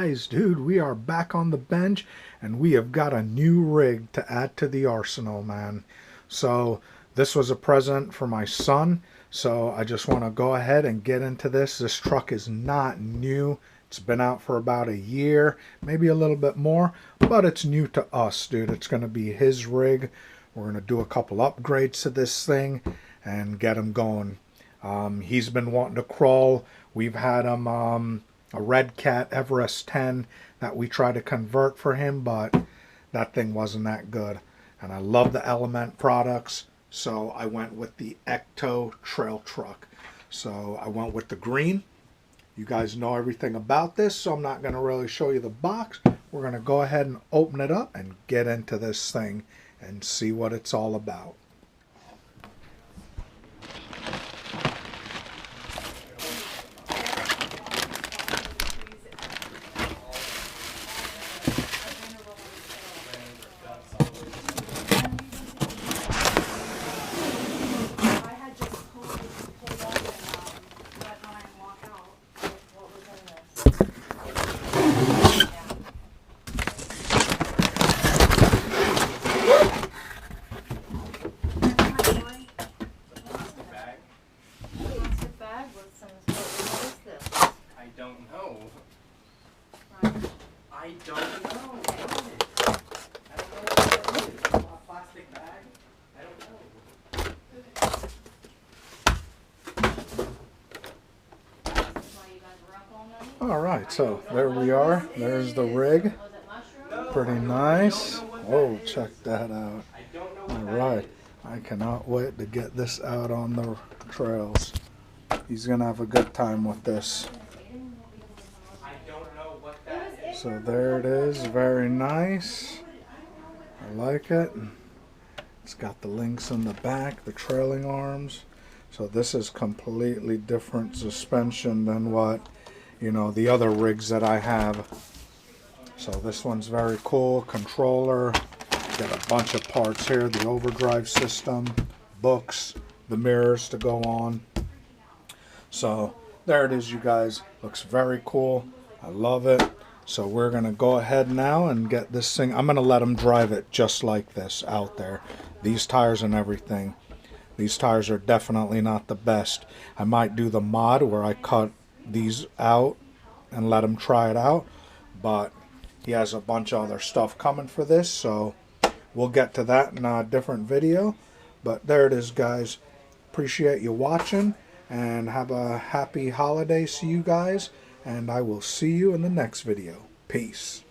guys, dude, we are back on the bench and we have got a new rig to add to the arsenal, man. So this was a present for my son, so I just want to go ahead and get into this. This truck is not new. It's been out for about a year, maybe a little bit more, but it's new to us, dude. It's going to be his rig. We're going to do a couple upgrades to this thing and get him going. He's been wanting to crawl. We've had him a Red Cat Everest 10 that we tried to convert for him, but that thing wasn't that good. And I love the Element products, so I went with the Ecto trail truck. So I went with the green. You guys know everything about this, so I'm not going to really show you the box. We're going to go ahead and open it up and get into this thing and see what it's all about. I don't know. What is it? I don't know what that is. A plastic bag? I don't know. Alright, so there we are. There's the rig. Pretty nice. Oh, check that out. Alright, I cannot wait to get this out on the trails. He's going to have a good time with this. So there it is, very nice. I like it. It's got the links in the back, the trailing arms. So this is completely different suspension than what, the other rigs that I have. So this one's very cool. Controller, got a bunch of parts here, the overdrive system, books, the mirrors to go on. So there it is, you guys. Looks very cool. I love it. So we're going to go ahead now and get this thing. I'm going to let him drive it just like this out there. These tires and everything. These tires are definitely not the best. I might do the mod where I cut these out and let him try it out. But he has a bunch of other stuff coming for this. So we'll get to that in a different video. But there it is, guys. Appreciate you watching. And have a happy holidays to you guys. And I will see you in the next video. Peace.